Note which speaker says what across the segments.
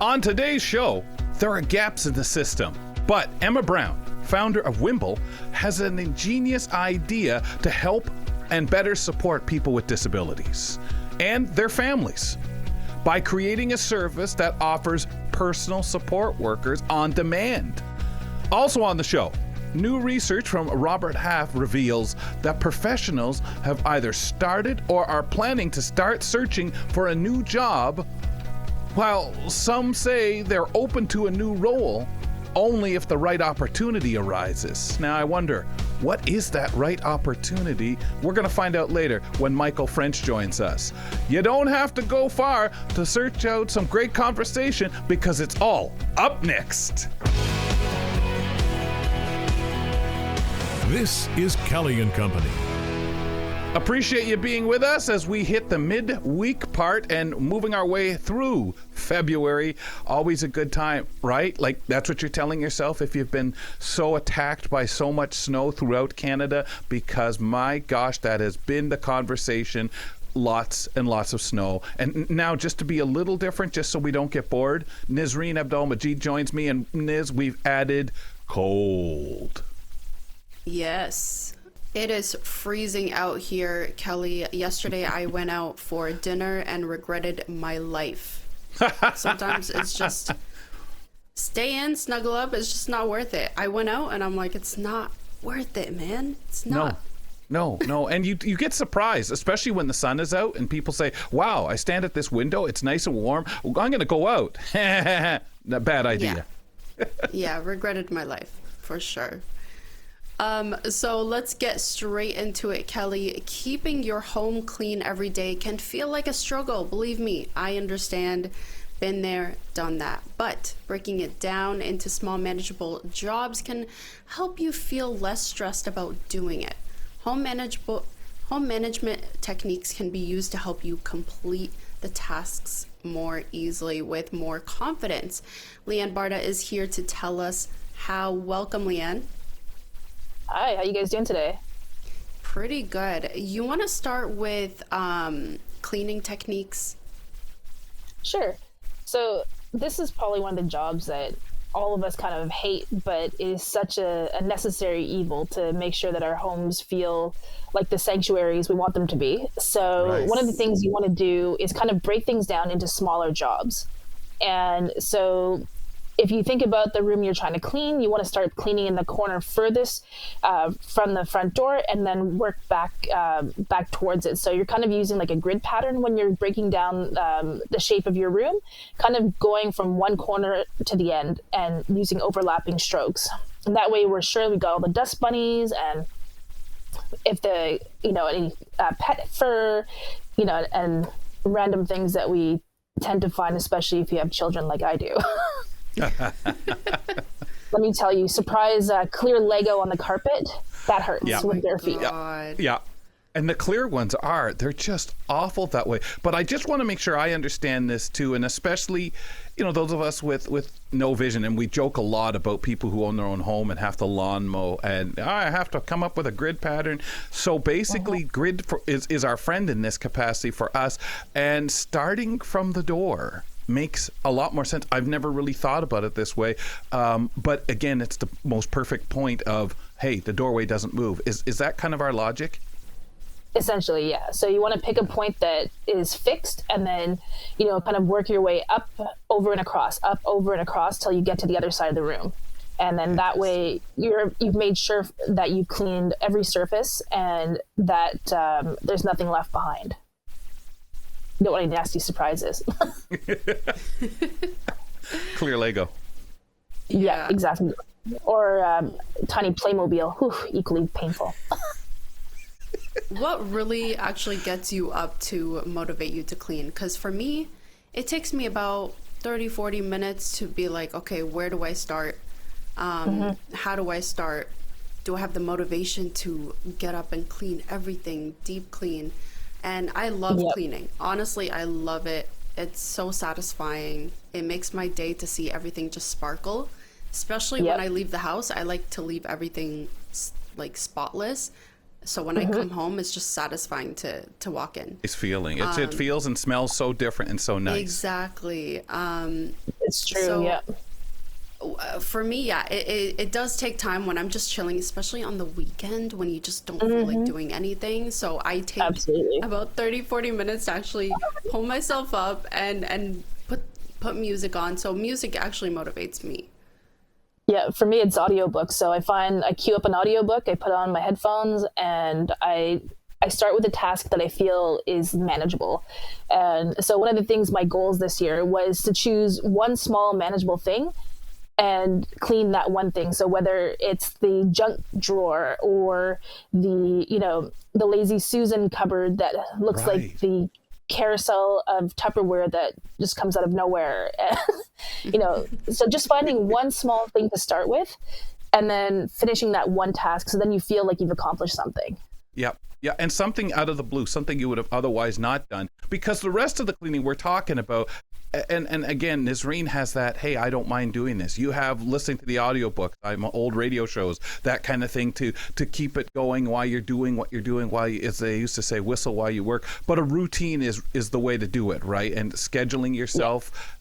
Speaker 1: On today's show, there are gaps in the system, but Emma Brown, founder of Whimble, has an ingenious idea to help and better support people with disabilities and their families by creating a service that offers personal support workers on demand. Also on the show, new research from Robert Half reveals that professionals have either started or are planning to start searching for a new job, while some say they're open to a new role only if the right opportunity arises. Now I wonder, what is that right opportunity? We're going to find out later when Michael French joins us. You don't have to go far to search out some great conversation, because it's all up next.
Speaker 2: This is Kelly and Company.
Speaker 1: Appreciate you being with us as we hit the mid-week part and moving our way through February. Always a good time, right? Like, that's what you're telling yourself if you've been so attacked by so much snow throughout Canada, because my gosh, that has been the conversation. Lots and lots of snow. And now, just to be a little different, just so we don't get bored, Nizreen Abdul-Majid joins me, and Niz, we've added cold.
Speaker 3: Yes. It is freezing out here, Kelly. Yesterday I went out for dinner and regretted my life. Sometimes it's just stay in, snuggle up. It's just not worth it. I went out and I'm like, it's not worth it, man. It's not.
Speaker 1: No. And you get surprised, especially when the sun is out and people say, wow, I stand at this window. It's nice and warm. I'm going to go out. Bad idea.
Speaker 3: Yeah, regretted my life for sure. So let's get straight into it, Kelly. Keeping your home clean every day can feel like a struggle. Believe me, I understand. Been there, done that. But breaking it down into small, manageable jobs can help you feel less stressed about doing it. Home management techniques can be used to help you complete the tasks more easily with more confidence. Leanne Baarda is here to tell us how. Welcome, Leanne.
Speaker 4: Hi, how you guys doing today?
Speaker 3: Pretty good. You want to start with cleaning techniques?
Speaker 4: Sure. So this is probably one of the jobs that all of us kind of hate, but it is such a necessary evil to make sure that our homes feel like the sanctuaries we want them to be. So One of the things you want to do is kind of break things down into smaller jobs. And so if you think about the room you're trying to clean, you want to start cleaning in the corner furthest from the front door, and then work back towards it. So you're kind of using like a grid pattern when you're breaking down the shape of your room, kind of going from one corner to the end and using overlapping strokes. And that way we're sure we got all the dust bunnies, and if the, any pet fur, and random things that we tend to find, especially if you have children like I do. Let me tell you, surprise clear Lego on the carpet, that hurts with bare feet.
Speaker 1: Yeah. And the clear ones they're just awful that way. But I just want to make sure I understand this too, and especially, those of us with no vision, and we joke a lot about people who own their own home and have to lawn mow, and I have to come up with a grid pattern. So basically, grid is our friend in this capacity for us, and starting from the door makes a lot more sense. I've never really thought about it this way. But again, it's the most perfect point of, hey, the doorway doesn't move. Is that kind of our logic?
Speaker 4: Essentially, yeah. So you want to pick a point that is fixed, and then, kind of work your way up, over and across till you get to the other side of the room. And then that way you've made sure that you've cleaned every surface and that there's nothing left behind. You don't want any nasty surprises.
Speaker 1: Clear Lego.
Speaker 4: Yeah, exactly. Or tiny Playmobil. Whew, equally painful.
Speaker 3: What really actually gets you up to motivate you to clean? Because for me, it takes me about 30-40 minutes to be like, okay, where do I start? How do I start? Do I have the motivation to get up and clean everything, deep clean? And I love cleaning. Honestly, I love it. It's so satisfying. It makes my day to see everything just sparkle. Especially when I leave the house, I like to leave everything like spotless. So when I come home, it's just satisfying to walk in.
Speaker 1: It's feeling. It feels and smells so different and so nice.
Speaker 3: Exactly.
Speaker 4: It's true.
Speaker 3: So,
Speaker 4: yeah.
Speaker 3: For me, yeah, it does take time when I'm just chilling, especially on the weekend when you just don't feel like doing anything. So I take about 30-40 minutes to actually pull myself up and put music on. So music actually motivates me.
Speaker 4: Yeah, for me, it's audiobooks. So I queue up an audiobook, I put on my headphones, and I start with a task that I feel is manageable. And so one of the things, my goals this year was to choose one small manageable thing and clean that one thing. So whether it's the junk drawer or the Lazy Susan cupboard that looks like the carousel of Tupperware that just comes out of nowhere. So just finding one small thing to start with and then finishing that one task. So then you feel like you've accomplished something.
Speaker 1: Yep. Yeah. And something out of the blue, something you would have otherwise not done, because the rest of the cleaning we're talking about, and again, Nisreen has that, hey, I don't mind doing this. You have listening to the audiobooks, old radio shows, that kind of thing to keep it going while you're doing what you're doing, as they used to say, whistle while you work. But a routine is the way to do it, right? And scheduling yourself.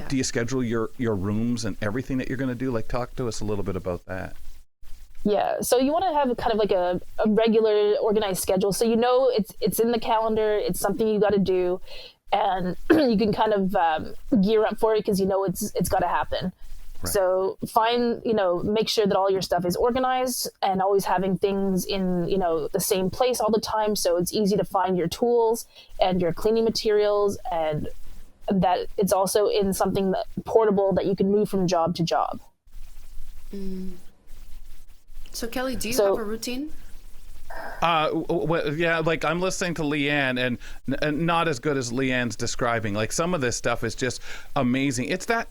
Speaker 1: Do you schedule your rooms and everything that you're going to do? Like, talk to us a little bit about that.
Speaker 4: Yeah, so you want to have kind of like a regular organized schedule. So it's in the calendar, it's something you got to do, and you can kind of gear up for it because it's got to happen. Right. So make sure that all your stuff is organized and always having things in, the same place all the time. So it's easy to find your tools and your cleaning materials, and that it's also in something portable that you can move from job to job.
Speaker 3: So Kelly, do you have a routine?
Speaker 1: Yeah, like I'm listening to Leanne and not as good as Leanne's describing. Like some of this stuff is just amazing. It's that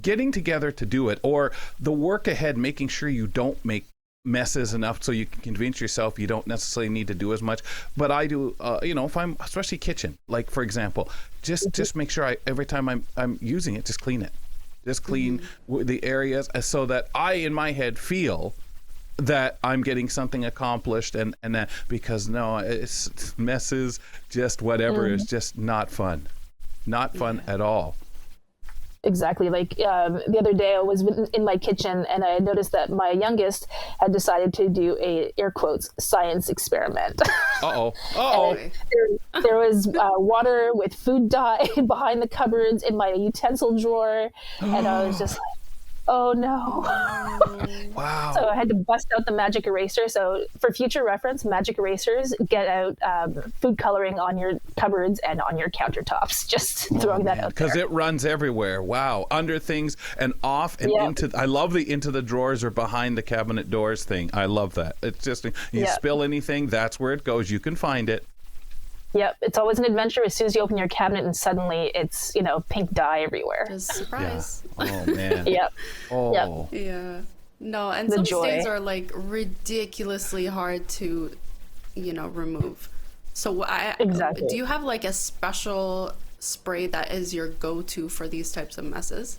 Speaker 1: getting together to do it, or the work ahead, making sure you don't make messes enough so you can convince yourself you don't necessarily need to do as much. But I do, if I'm, especially kitchen, like for example, just make sure every time I'm using it, just clean it. Just clean the areas so that I, in my head, feel that I'm getting something accomplished, and that, because it's messes, just whatever is just not fun at all.
Speaker 4: Exactly. Like the other day I was in my kitchen and I noticed that my youngest had decided to do a, air quotes, science experiment. There was water with food dye behind the cupboards in my utensil drawer, and I was just like, oh no.
Speaker 1: Wow.
Speaker 4: So I had to bust out the magic eraser. So for future reference, magic erasers, get out food coloring on your cupboards and on your countertops. Just throwing that out there.
Speaker 1: Because it runs everywhere. Wow. Under things and off and into. I love the into the drawers or behind the cabinet doors thing. I love that. It's just, you spill anything, that's where it goes. You can find it.
Speaker 4: Yep, it's always an adventure as soon as you open your cabinet and suddenly it's, pink dye everywhere.
Speaker 3: Just surprise.
Speaker 1: Yeah. Oh, man.
Speaker 4: Yep.
Speaker 1: Oh.
Speaker 4: Yep.
Speaker 3: Yeah. No, and
Speaker 4: The
Speaker 3: some
Speaker 4: joy.
Speaker 3: stains are like ridiculously hard to, remove. So
Speaker 4: Exactly.
Speaker 3: do you have like a special spray that is your go-to for these types of messes?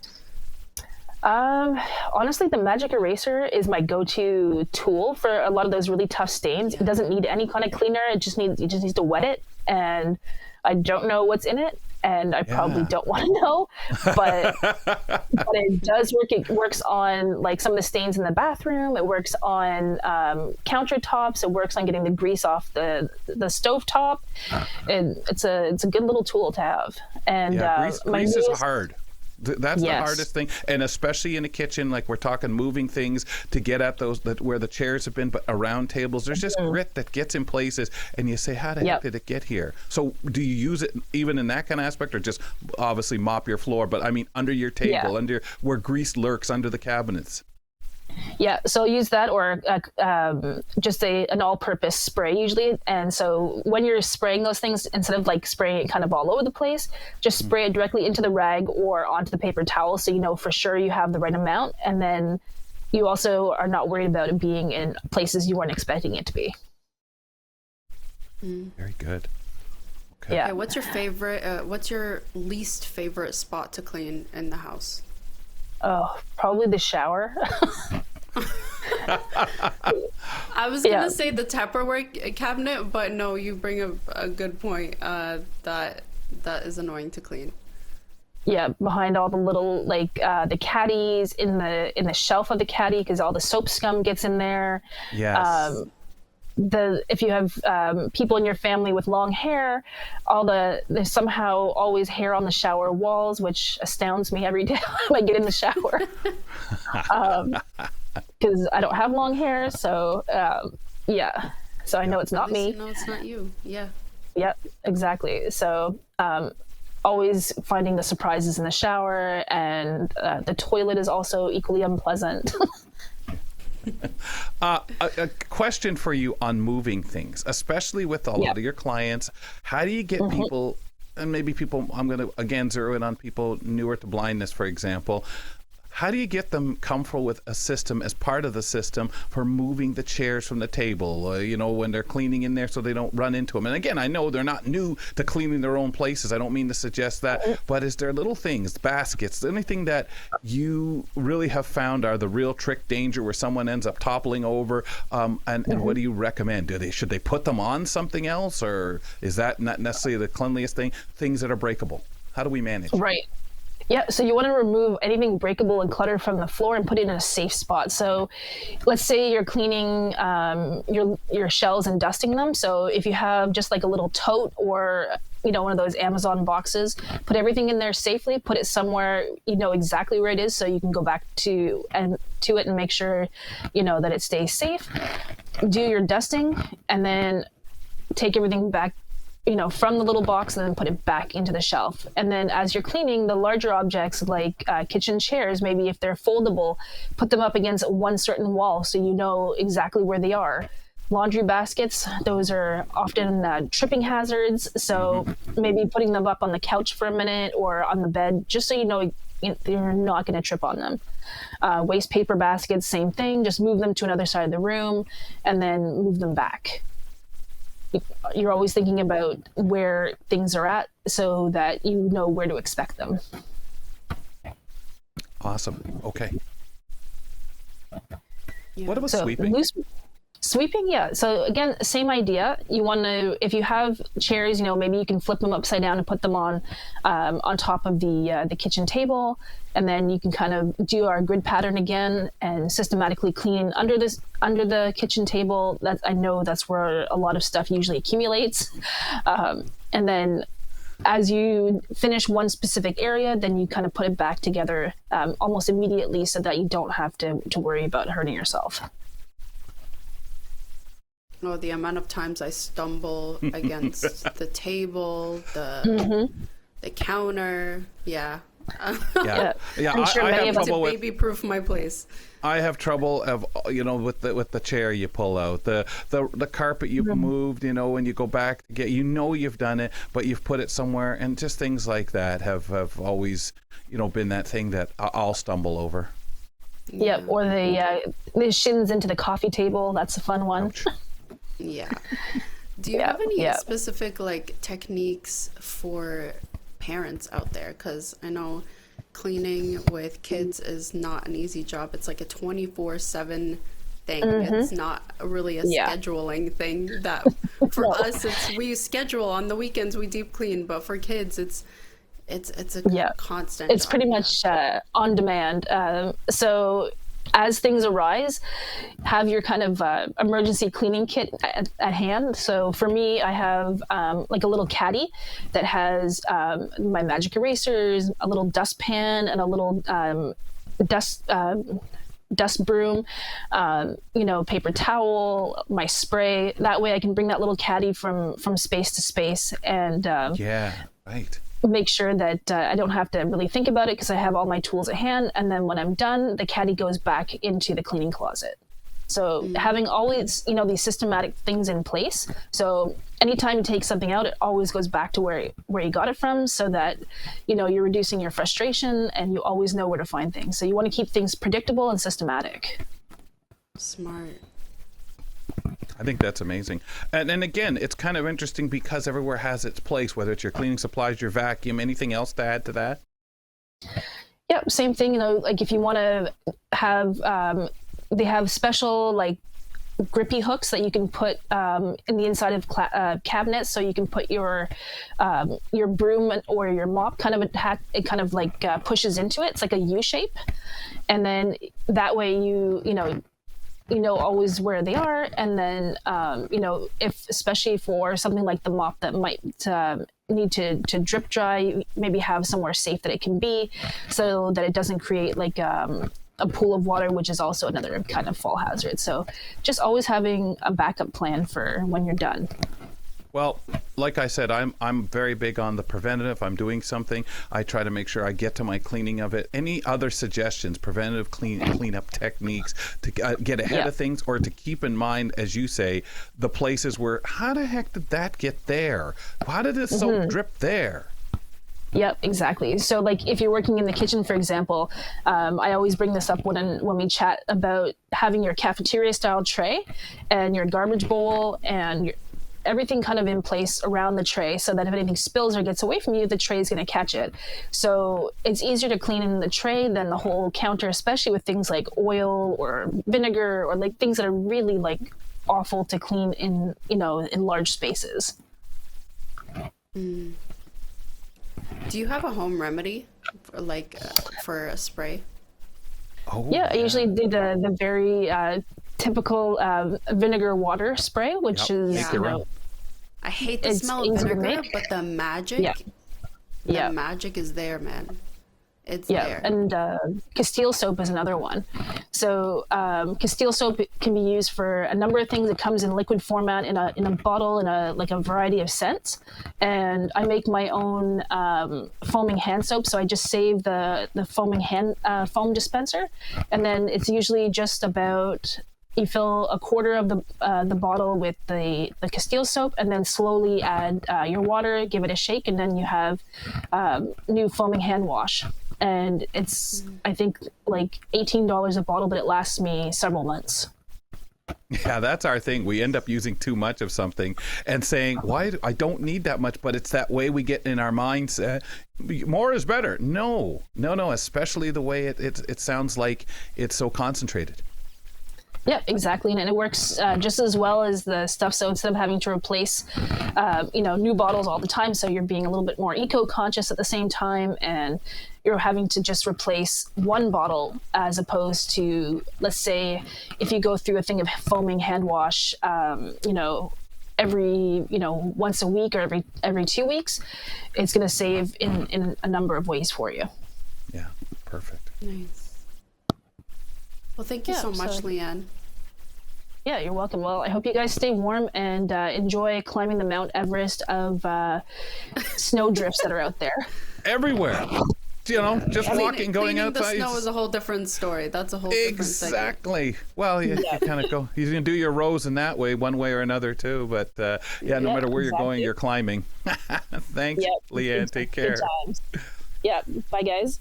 Speaker 4: Honestly, the magic eraser is my go-to tool for a lot of those really tough stains. It doesn't need any kind of cleaner. It just needs to wet it, and I don't know what's in it, and I probably don't want to know, but it does work. It works on like some of the stains in the bathroom. It works on countertops. It works on getting the grease off the stovetop. And it's a good little tool to have. And
Speaker 1: grease is hard. That's the hardest thing, and especially in a kitchen, like we're talking moving things to get at those where the chairs have been, but around tables, there's just grit that gets in places, and you say, how the heck did it get here? So do you use it even in that kind of aspect, or just obviously mop your floor, but I mean under your table, under where grease lurks under the cabinets?
Speaker 4: Yeah, so I'll use that, or just an all-purpose spray usually. And so when you're spraying those things, instead of like spraying it kind of all over the place, just spray it directly into the rag or onto the paper towel, so you know for sure you have the right amount. And then you also are not worried about it being in places you weren't expecting it to be.
Speaker 1: Very good. Okay.
Speaker 4: Yeah.
Speaker 3: Okay, what's your favorite? What's your least favorite spot to clean in the house?
Speaker 4: Oh, probably the shower.
Speaker 3: I was gonna say the Tupperware cabinet, but no, you bring a good point. That is annoying to clean.
Speaker 4: Yeah, behind all the little the caddies in the shelf of the caddy, because all the soap scum gets in there.
Speaker 1: Yes.
Speaker 4: If you have people in your family with long hair, there's somehow always hair on the shower walls, which astounds me every day when I get in the shower. Because I don't have long hair, so so I know it's not me.
Speaker 3: You know it's not you. Yeah.
Speaker 4: Yep, exactly. So always finding the surprises in the shower, and the toilet is also equally unpleasant.
Speaker 1: A question for you on moving things, especially with a lot of your clients. How do you get people, and maybe people, I'm going to again zero in on people newer to blindness, for example. How do you get them comfortable with a system as part of the system for moving the chairs from the table, when they're cleaning in there so they don't run into them? And again, I know they're not new to cleaning their own places. I don't mean to suggest that. But is there little things, baskets, anything that you really have found are the real trick danger where someone ends up toppling over? And what do you recommend? Should they put them on something else? Or is that not necessarily the cleanliest thing? Things that are breakable. How do we manage?
Speaker 4: Right. Yeah, so you want to remove anything breakable and clutter from the floor and put it in a safe spot. So let's say you're cleaning your shelves and dusting them. So if you have just like a little tote or one of those Amazon boxes, put everything in there safely, put it somewhere you know exactly where it is, so you can go back to it and make sure that it stays safe. Do your dusting and then take everything back from the little box and then put it back into the shelf. And then as you're cleaning the larger objects like kitchen chairs, maybe if they're foldable, put them up against one certain wall so you know exactly where they are. Laundry baskets, those are often tripping hazards. So maybe putting them up on the couch for a minute or on the bed, just so you know you're not going to trip on them. Waste paper baskets, same thing. Just move them to another side of the room and then move them back. You're always thinking about where things are at so that you know where to expect them.
Speaker 1: Awesome. Okay.
Speaker 3: Yeah.
Speaker 1: What about sweeping?
Speaker 4: Sweeping, yeah. So again, same idea. You want to, if you have chairs, maybe you can flip them upside down and put them on top of the kitchen table, and then you can kind of do our grid pattern again and systematically clean under the kitchen table. I know that's where a lot of stuff usually accumulates, and then as you finish one specific area, then you kind of put it back together almost immediately, so that you don't have to worry about hurting yourself.
Speaker 3: Oh, the amount of times I stumble against the table, the counter. Yeah.
Speaker 1: Yeah.
Speaker 4: I'm sure
Speaker 1: I have trouble with
Speaker 3: baby-proof my place.
Speaker 1: I have trouble with the chair you pull out, the carpet you've moved, when you go back to get, you've done it, but you've put it somewhere, and just things like that have always been that thing that I'll stumble over.
Speaker 4: Yeah, or the shins into the coffee table. That's a fun one.
Speaker 1: Ouch.
Speaker 3: Yeah. Do you have any specific techniques for parents out there? Because I know cleaning with kids is not an easy job. It's like a 24/7 thing. It's not really a scheduling thing. That for us, we schedule on the weekends, we deep clean, but for kids, it's a constant.
Speaker 4: It's pretty much on demand. So as things arise, have your kind of emergency cleaning kit at hand. So for me, I have like a little caddy that has my magic erasers, a little dustpan, and a little dust broom, paper towel, my spray. That way I can bring that little caddy from space to space and
Speaker 1: right.
Speaker 4: Make sure that I don't have to really think about it because I have all my tools at hand. And then when I'm done, the caddy goes back into the cleaning closet. So having always, these systematic things in place. So anytime you take something out, it always goes back to where you got it from, so that, you're reducing your frustration and you always know where to find things. So you want to keep things predictable and systematic.
Speaker 3: Smart.
Speaker 1: I think that's amazing. And again, it's kind of interesting because everywhere has its place, whether it's your cleaning supplies, your vacuum, anything else to add to that?
Speaker 4: Yeah, same thing. Like if you want to have, they have special like grippy hooks that you can put in the inside of cabinets, so you can put your broom or your mop kind of it kind of like pushes into it. It's like a U shape, and then that way you know always where they are. And then if especially for something like the mop that might need to drip dry, you maybe have somewhere safe that it can be, so that it doesn't create like a pool of water, which is also another kind of fall hazard. So just always having a backup plan for when you're done.
Speaker 1: Well, like I said, I'm very big on the preventative. I'm doing something, I try to make sure I get to my cleaning of it. Any other suggestions, preventative cleanup techniques to get ahead of things, or to keep in mind, as you say, the places where, how the heck did that get there? How did this soap drip there?
Speaker 4: Yep, exactly. So like if you're working in the kitchen, for example, I always bring this up when we chat about having your cafeteria style tray and your garbage bowl and everything kind of in place around the tray, so that if anything spills or gets away from you, the tray is going to catch it. So it's easier to clean in the tray than the whole counter, especially with things like oil or vinegar or like things that are really like awful to clean in large spaces.
Speaker 3: Do you have a home remedy for a spray?
Speaker 1: Oh,
Speaker 4: yeah, I usually do the very typical vinegar water spray, which is
Speaker 3: I hate the smell of vinegar, but the magic, magic is there, man. It's there.
Speaker 4: And Castile soap is another one. So Castile soap can be used for a number of things. It comes in liquid format in a bottle in a variety of scents. And I make my own foaming hand soap. So I just save the foaming hand foam dispenser, and then it's usually just about. You fill a quarter of the bottle with the Castile soap, and then slowly add your water, give it a shake, and then you have new foaming hand wash. And it's, I think, like $18 a bottle, but it lasts me several months.
Speaker 1: Yeah, that's our thing. We end up using too much of something and saying, why? I don't need that much, but it's that way we get in our minds. More is better. No, especially the way it sounds like it's so concentrated.
Speaker 4: Yeah, exactly. And it works just as well as the stuff. So instead of having to replace, new bottles all the time, so you're being a little bit more eco-conscious at the same time, and you're having to just replace one bottle as opposed to, let's say, if you go through a thing of foaming hand wash, every, once a week or every 2 weeks, it's going to save in a number of ways for you.
Speaker 1: Yeah, perfect.
Speaker 3: Nice. Well, thank you so much, Leanne.
Speaker 4: Yeah, you're welcome. Well, I hope you guys stay warm and enjoy climbing the Mount Everest of snow drifts that are out there.
Speaker 1: Everywhere. Just walking, going outside.
Speaker 3: The snow is a whole different story. That's a whole different
Speaker 1: Exactly. Well, you kind of go. You can do your rows in that way, one way or another too. But no matter where you're going, you're climbing. Thanks, Leanne. Take care.
Speaker 4: Yeah. Bye, guys.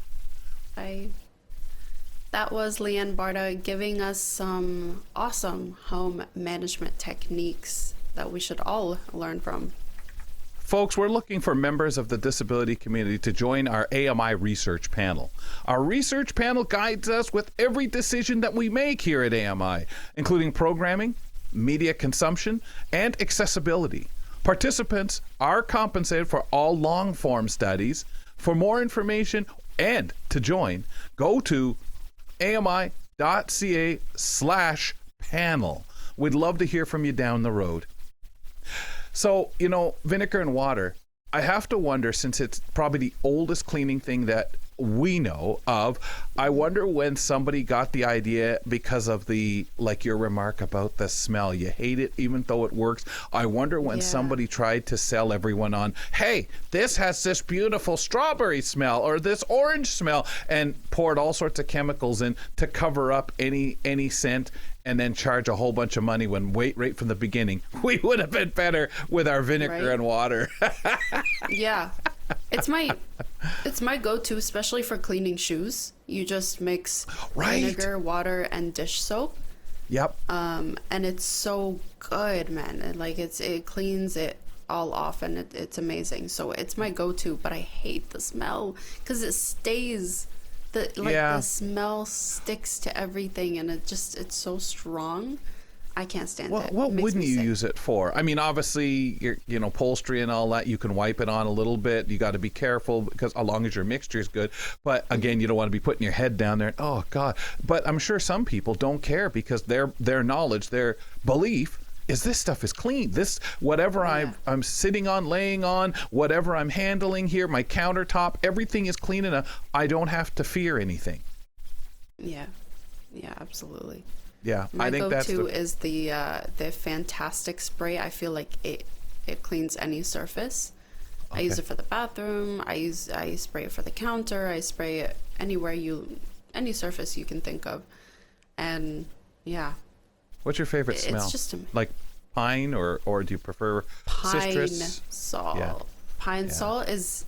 Speaker 3: Bye. That was Leanne Baarda giving us some awesome home management techniques that we should all learn from.
Speaker 1: Folks, we're looking for members of the disability community to join our AMI research panel. Our research panel guides us with every decision that we make here at AMI, including programming, media consumption, and accessibility. Participants are compensated for all long-form studies. For more information and to join, go to ami.ca/panel. We'd love to hear from you down the road. So, vinegar and water, I have to wonder, since it's probably the oldest cleaning thing that we know of, I wonder when somebody got the idea because of your remark about the smell. You hate it even though it works. I wonder when somebody tried to sell everyone on, hey, this has this beautiful strawberry smell or this orange smell, and poured all sorts of chemicals in to cover up any scent, and then charge a whole bunch of money when right from the beginning, we would have been better with our vinegar and water.
Speaker 3: Yeah. It's my go-to, especially for cleaning shoes. You just mix vinegar, water, and dish soap.
Speaker 1: Yep.
Speaker 3: And it's so good, man. And it cleans it all off, and it's amazing. So it's my go-to, but I hate the smell because it stays
Speaker 1: Yeah.
Speaker 3: the smell sticks to everything, and it's so strong. I can't stand it.
Speaker 1: What
Speaker 3: It makes
Speaker 1: wouldn't
Speaker 3: me
Speaker 1: you
Speaker 3: sick.
Speaker 1: use it for? I mean, obviously, upholstery and all that, you can wipe it on a little bit. You got to be careful because as long as your mixture is good. But again, you don't want to be putting your head down there. And, oh God! But I'm sure some people don't care because their knowledge, their belief is this stuff is clean. This whatever I'm sitting on, laying on, whatever I'm handling here, my countertop, everything is clean enough. I don't have to fear anything.
Speaker 3: Yeah, yeah, absolutely.
Speaker 1: Yeah,
Speaker 3: My
Speaker 1: I think that's
Speaker 3: go-to is the Fantastic spray. I feel like it cleans any surface. I use it for the bathroom. I spray it for the counter. I spray it any surface you can think of, and yeah.
Speaker 1: What's your favorite smell?
Speaker 3: It's just
Speaker 1: like pine or do you prefer
Speaker 3: pine
Speaker 1: citrus?
Speaker 3: salt.
Speaker 1: Yeah.
Speaker 3: Pine salt is.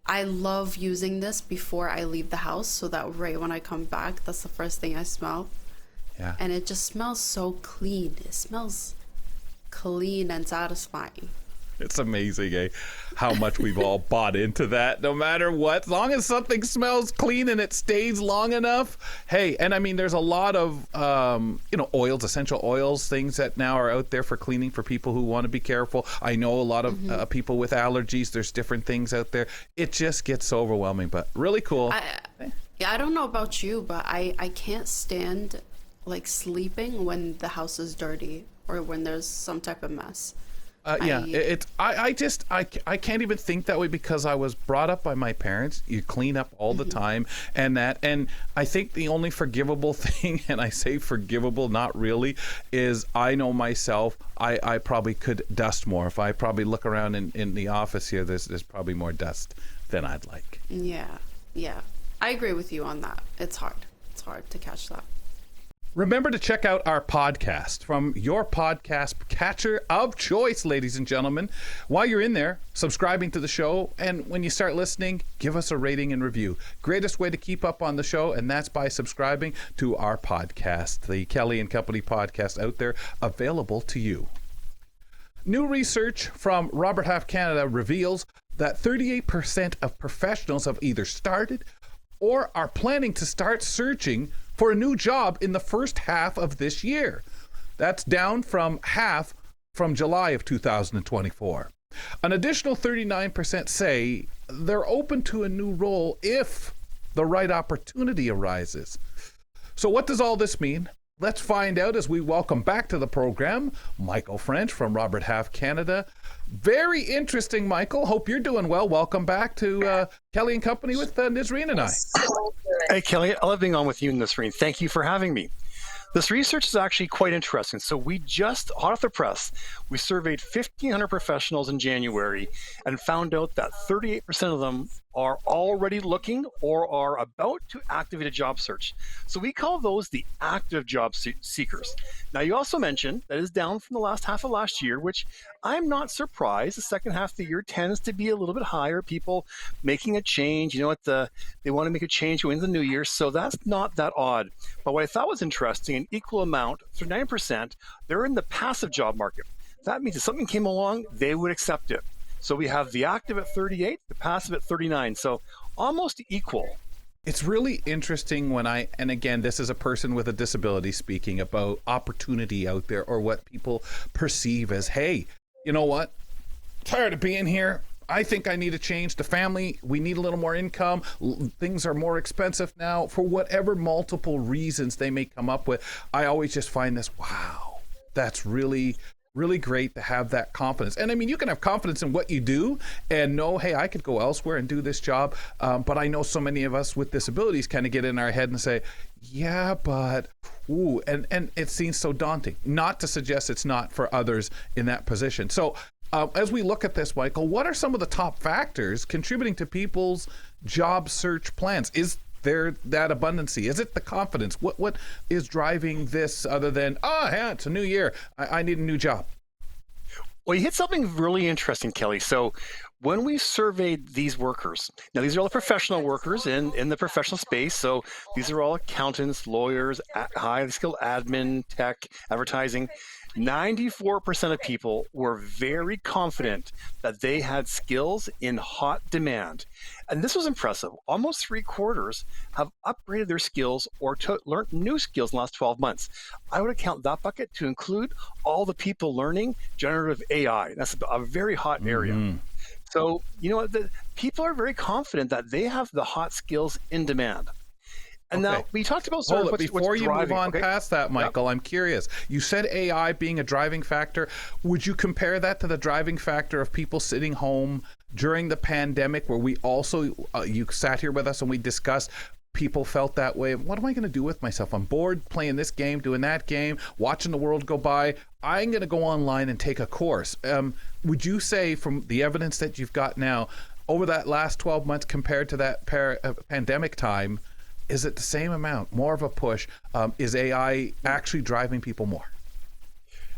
Speaker 3: I love using this before I leave the house, so that right when I come back, that's the first thing I smell.
Speaker 1: Yeah.
Speaker 3: And it just smells so clean. It smells clean and satisfying.
Speaker 1: It's amazing, how much we've all bought into that, no matter what. As long as something smells clean and it stays long enough. Hey, and I mean, there's a lot of, oils, essential oils, things that now are out there for cleaning for people who want to be careful. I know a lot of people with allergies. There's different things out there. It just gets so overwhelming, but really cool.
Speaker 3: I don't know about you, but I can't stand like sleeping when the house is dirty or when there's some type of mess.
Speaker 1: I can't even think that way because I was brought up by my parents. You clean up all the time and I think the only forgivable thing, and I say forgivable, not really, is I know myself, I probably could dust more. If I probably look around in the office here, there's probably more dust than I'd like.
Speaker 3: Yeah. I agree with you on that. It's hard to catch that.
Speaker 1: Remember to check out our podcast from your podcast catcher of choice, ladies and gentlemen. While you're in there, subscribing to the show, and when you start listening, give us a rating and review. Greatest way to keep up on the show, and that's by subscribing to our podcast, the Kelly and Company podcast out there, available to you. New research from Robert Half Canada reveals that 38% of professionals have either started or are planning to start searching for a new job in the first half of this year. That's down from half from July of 2024. An additional 39% say they're open to a new role if the right opportunity arises. So what does all this mean? Let's find out as we welcome back to the program Michael French from Robert Half Canada. Very interesting, Michael. Hope you're doing well. Welcome back to Kelly and Company with Nisreen and I.
Speaker 5: Hey, Kelly. I love being on with you, Nisreen. Thank you for having me. This research is actually quite interesting. So we just, hot off the press, we surveyed 1,500 professionals in January and found out that 38% of them are already looking or are about to activate a job search. So we call those the active job seekers. Now, you also mentioned that is down from the last half of last year, which I'm not surprised. The second half of the year tends to be a little bit higher. People making a change, they want to make a change going into the new year. So that's not that odd. But what I thought was interesting, an equal amount, 39%, they're in the passive job market. That means if something came along, they would accept it. So we have the active at 38, the passive at 39. So almost equal.
Speaker 1: It's really interesting and again, this is a person with a disability speaking about opportunity out there or what people perceive as, hey, you know what? Tired of being here. I think I need a change. The family, we need a little more income. Things are more expensive now. For whatever multiple reasons they may come up with, I always just find this, wow, that's really great to have that confidence. And I mean, you can have confidence in what you do and know, hey, I could go elsewhere and do this job. But I know so many of us with disabilities kind of get in our head and say, yeah, but, ooh, and it seems so daunting. Not to suggest it's not for others in that position. So as we look at this, Michael, what are some of the top factors contributing to people's job search plans? Is there that abundancy? Is it the confidence? What is driving this other than, it's a new year, I need a new job?
Speaker 5: Well, you hit something really interesting, Kelly. So when we surveyed these workers, now these are all the professional workers in the professional space. So these are all accountants, lawyers, high skilled admin, tech, advertising. 94% of people were very confident that they had skills in hot demand. And this was impressive. Almost 3/4 have upgraded their skills or learned new skills in the last 12 months. I would count that bucket to include all the people learning generative AI. That's a very hot area. So, the people are very confident that they have the hot skills in demand. And
Speaker 1: Okay.
Speaker 5: now we talked about sort
Speaker 1: Hold
Speaker 5: of
Speaker 1: it.
Speaker 5: what's
Speaker 1: Before you
Speaker 5: driving.
Speaker 1: move on
Speaker 5: Okay.
Speaker 1: past that, Michael, I'm curious. You said AI being a driving factor. Would you compare that to the driving factor of people sitting home during the pandemic, where we also, you sat here with us and we discussed, people felt that way. What am I going to do with myself? I'm bored playing this game, doing that game, watching the world go by. I'm going to go online and take a course. Would you say, from the evidence that you've got now, over that last 12 months compared to that pandemic time, is it the same amount, more of a push? Is AI actually driving people more?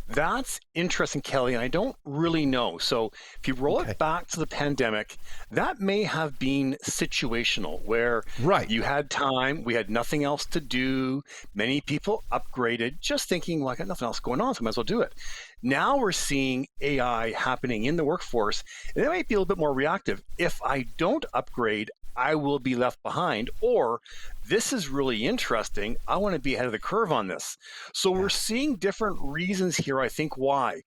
Speaker 5: That's interesting, Kelly, and I don't really know. So if you roll it back to the pandemic, that may have been situational, where
Speaker 1: Right.
Speaker 5: you had time, we had nothing else to do. Many people upgraded, just thinking, well, I got nothing else going on, so I might as well do it. Now we're seeing AI happening in the workforce, and it might be a little bit more reactive. If I don't upgrade, I will be left behind, or this is really interesting, I want to be ahead of the curve on this. So we're seeing different reasons here, I think, why.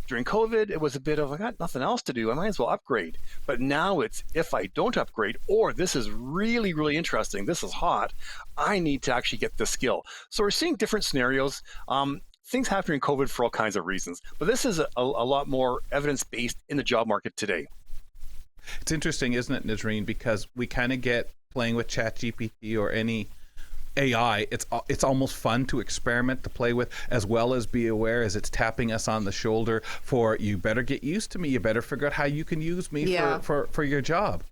Speaker 5: During COVID, it was a bit of, I got nothing else to do, I might as well upgrade. But now it's, if I don't upgrade, or this is really, really interesting, this is hot, I need to actually get this skill. So we're seeing different scenarios. Things happen during COVID for all kinds of reasons. But this is a lot more evidence-based in the job market today.
Speaker 1: It's interesting, isn't it, Nazreen? Because we kind of get playing with ChatGPT or any AI. It's almost fun to experiment, to play with, as well as be aware as it's tapping us on the shoulder for, you better get used to me. You better figure out how you can use me for your job.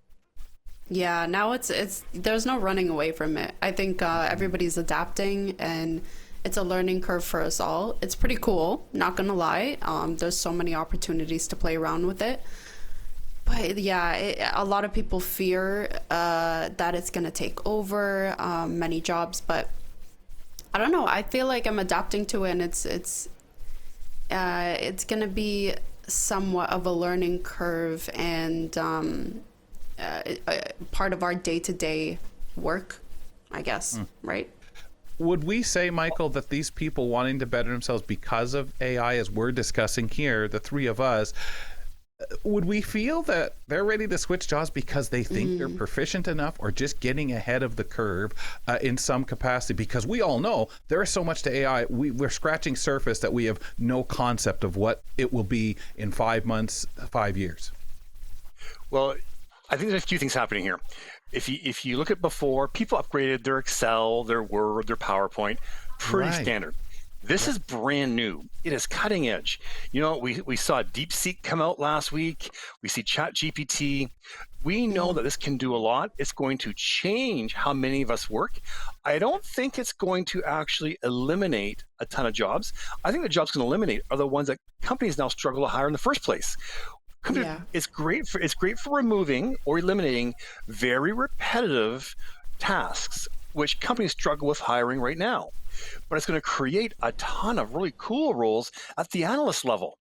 Speaker 3: Yeah, now it's there's no running away from it. I think everybody's adapting, and it's a learning curve for us all. It's pretty cool, not gonna lie. There's so many opportunities to play around with it. But yeah, a lot of people fear that it's going to take over many jobs, but I don't know. I feel like I'm adapting to it, and it's going to be somewhat of a learning curve, and part of our day-to-day work, I guess, right?
Speaker 1: Would we say, Michael, that these people wanting to better themselves because of AI, as we're discussing here, the three of us, would we feel that they're ready to switch jobs because they think they're proficient enough, or just getting ahead of the curve in some capacity? Because we all know there is so much to AI. We're scratching surface that we have no concept of what it will be in 5 months, 5 years.
Speaker 5: Well, I think there's a few things happening here. If you look at before, people upgraded their Excel, their Word, their PowerPoint, pretty standard. This is brand new. It is cutting edge. We saw DeepSeek come out last week. We see ChatGPT. We know that this can do a lot. It's going to change how many of us work. I don't think it's going to actually eliminate a ton of jobs. I think the jobs it's going to eliminate are the ones that companies now struggle to hire in the first place. It's great for removing or eliminating very repetitive tasks, which companies struggle with hiring right now. But it's going to create a ton of really cool roles at the analyst level.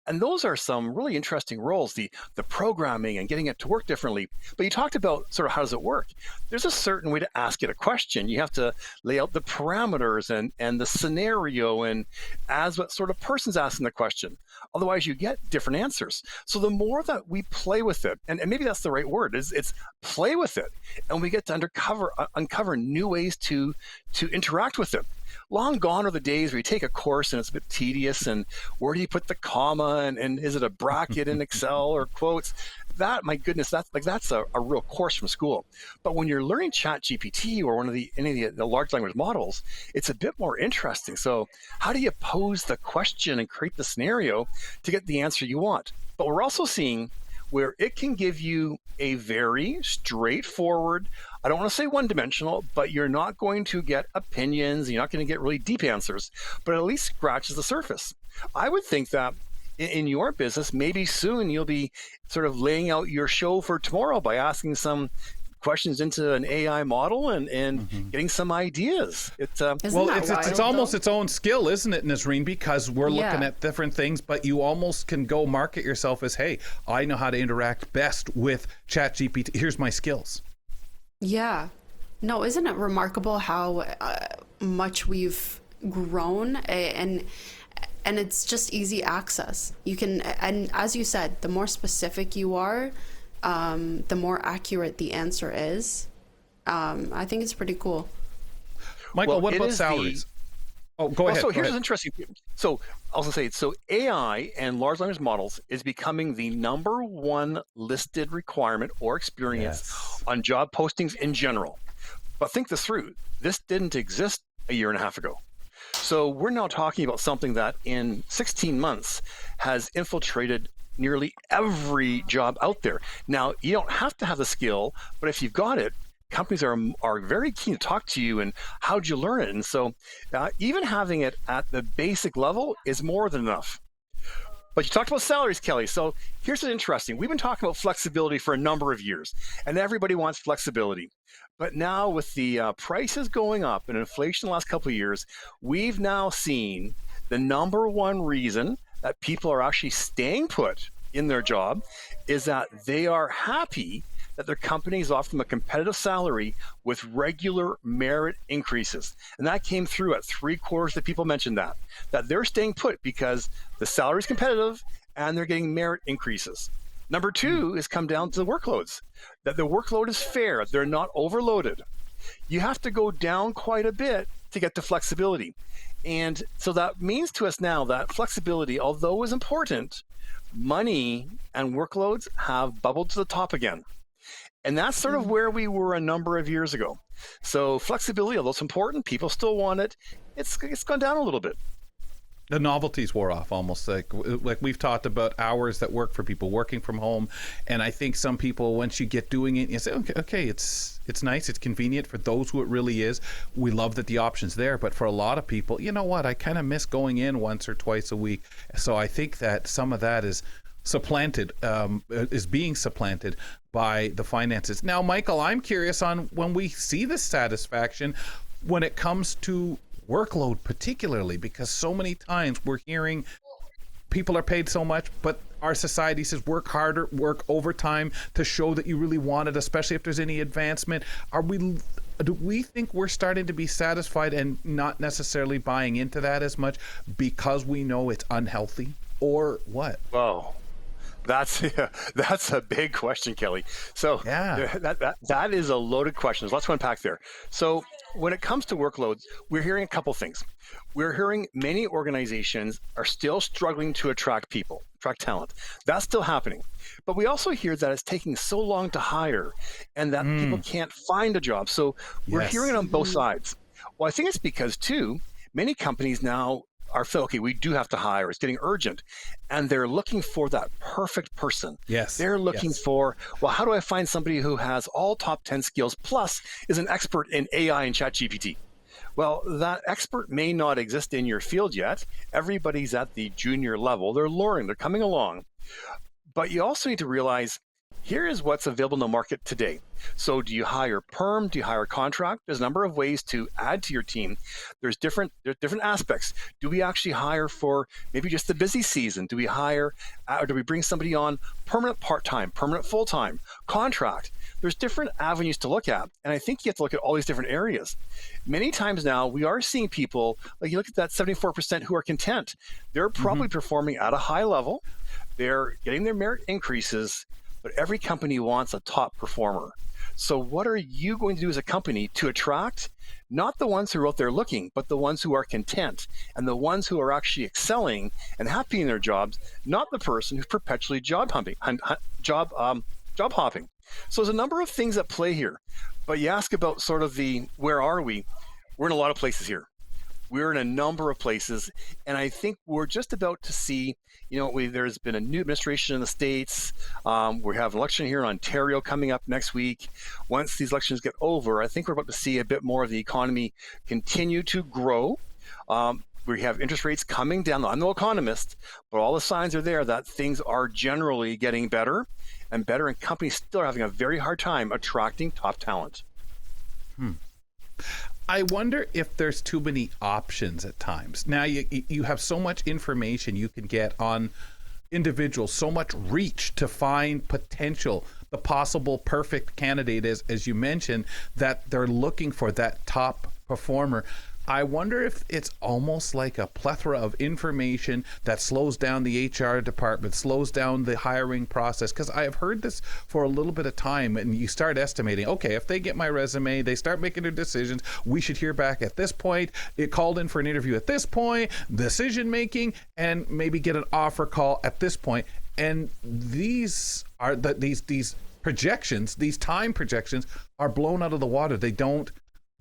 Speaker 5: And those are some really interesting roles, the programming and getting it to work differently. But you talked about sort of how does it work? There's a certain way to ask it a question. You have to lay out the parameters and the scenario, and as what sort of person's asking the question. Otherwise, you get different answers. So the more that we play with it, and maybe that's the right word, it's play with it, and we get to uncover new ways to interact with it. Long gone are the days where you take a course and it's a bit tedious, and where do you put the comma, and is it a bracket in Excel or quotes? That, my goodness, that's a real course from school. But when you're learning ChatGPT or any of the large language models, it's a bit more interesting. So how do you pose the question and create the scenario to get the answer you want? But we're also seeing where it can give you a very straightforward, I don't want to say one-dimensional, but you're not going to get opinions, you're not going to get really deep answers, but at least scratches the surface. I would think that in your business, maybe soon you'll be sort of laying out your show for tomorrow by asking some questions into an AI model and getting some ideas.
Speaker 3: Isn't
Speaker 1: Well,
Speaker 3: that
Speaker 1: it's
Speaker 3: wild,
Speaker 1: almost
Speaker 3: though?
Speaker 1: its own skill, isn't it, Nasreen? Because we're looking
Speaker 3: Yeah.
Speaker 1: at different things, but you almost can go market yourself as, hey, I know how to interact best with ChatGPT. Here's my skills.
Speaker 3: Yeah. No, isn't it remarkable how much we've grown and it's just easy access. You can, and as you said, the more specific you are, the more accurate the answer is. I think it's pretty cool.
Speaker 1: Michael,
Speaker 5: Well,
Speaker 1: what
Speaker 5: it
Speaker 1: about
Speaker 5: is
Speaker 1: salaries? Oh, go ahead.
Speaker 5: So
Speaker 1: go
Speaker 5: here's
Speaker 1: ahead.
Speaker 5: what's interesting. So I was going to say, so AI and large language models is becoming the number one listed requirement or experience
Speaker 1: Yes.
Speaker 5: on job postings in general. But think this through. This didn't exist a year and a half ago. So we're now talking about something that in 16 months has infiltrated nearly every job out there. Now, you don't have to have the skill, but if you've got it, companies are very keen to talk to you and how'd you learn it? And so even having it at the basic level is more than enough. But you talked about salaries, Kelly. So here's what's interesting. We've been talking about flexibility for a number of years, and everybody wants flexibility. But now with the prices going up and inflation the last couple of years, we've now seen the number one reason that people are actually staying put in their job is that they are happy that their companies offer them a competitive salary with regular merit increases. And that came through at 3/4 of people mentioned that they're staying put because the salary is competitive and they're getting merit increases. Number two is come down to the workloads, that the workload is fair, they're not overloaded. You have to go down quite a bit to get to flexibility. And so that means to us now that flexibility, although is important, money and workloads have bubbled to the top again. And that's sort of where we were a number of years ago. So flexibility, although it's important, people still want it. It's gone down a little bit.
Speaker 1: The novelties wore off almost. Like we've talked about hours that work for people working from home, and I think some people, once you get doing it, you say, okay, it's nice, it's convenient for those who it really is. We love that the option's there, but for a lot of people, you know what? I kind of miss going in once or twice a week. So I think that some of that is being supplanted by the finances. Now, Michael, I'm curious on when we see the satisfaction when it comes to workload, particularly because so many times we're hearing people are paid so much, but our society says work harder, work overtime to show that you really want it, especially if there's any advancement. Do we think we're starting to be satisfied and not necessarily buying into that as much because we know it's unhealthy, or what?
Speaker 5: Well, that's a big question, Kelly. So
Speaker 1: Yeah.
Speaker 5: that is a loaded question. There's lots to unpack there. So when it comes to workloads, we're hearing a couple things. We're hearing many organizations are still struggling to attract talent. That's still happening. But we also hear that it's taking so long to hire and that people can't find a job. So we're
Speaker 1: Yes.
Speaker 5: hearing it on both sides. Well, I think it's because, too, many companies now are feel, okay, we do have to hire. It's getting urgent. And they're looking for that perfect person.
Speaker 1: Yes.
Speaker 5: They're looking
Speaker 1: Yes.
Speaker 5: for, well, how do I find somebody who has all top 10 skills plus is an expert in AI and ChatGPT? Well, that expert may not exist in your field yet. Everybody's at the junior level. They're learning, they're coming along. But you also need to realize here is what's available in the market today. So do you hire perm? Do you hire contract? There's a number of ways to add to your team. There's different aspects. Do we actually hire for maybe just the busy season? Do we hire, or do we bring somebody on permanent part-time, permanent full-time, contract? There's different avenues to look at. And I think you have to look at all these different areas. Many times now, we are seeing people, like you look at that 74% who are content. They're probably performing at a high level. They're getting their merit increases, but every company wants a top performer. So what are you going to do as a company to attract not the ones who are out there looking, but the ones who are content and the ones who are actually excelling and happy in their jobs, not the person who's perpetually job hopping. So there's a number of things at play here. But you ask about sort of the where are we? We're in a lot of places here. We're in a number of places, and I think we're just about to see, there's been a new administration in the States. We have an election here in Ontario coming up next week. Once these elections get over, I think we're about to see a bit more of the economy continue to grow. We have interest rates coming down. I'm no economist, but all the signs are there that things are generally getting better and better, and companies still are having a very hard time attracting top talent.
Speaker 1: I wonder if there's too many options at times. Now you have so much information you can get on individuals, so much reach to find potential, the possible perfect candidate, as you mentioned, that they're looking for that top performer. I wonder if it's almost like a plethora of information that slows down the HR department, slows down the hiring process. Because I have heard this for a little bit of time, and you start estimating, okay, if they get my resume, they start making their decisions, we should hear back at this point, it called in for an interview at this point, decision making, and maybe get an offer call at this point. And these are these projections, these time projections are blown out of the water.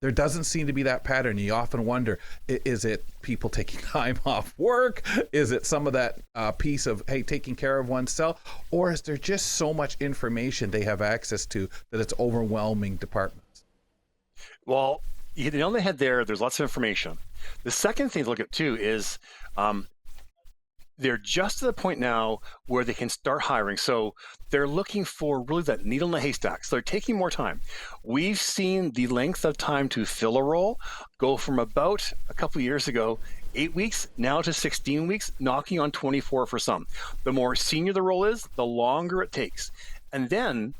Speaker 1: There doesn't seem to be that pattern. You often wonder, is it people taking time off work? Is it some of that piece of, hey, taking care of oneself? Or is there just so much information they have access to that it's overwhelming departments?
Speaker 5: Well, you hit the nail on the head there. There's lots of information. The second thing to look at too is they're just to the point now where they can start hiring. So they're looking for really that needle in the haystack. So they're taking more time. We've seen the length of time to fill a role go from about a couple of years ago, 8 weeks, now to 16 weeks, knocking on 24 for some. The more senior the role is, the longer it takes. And then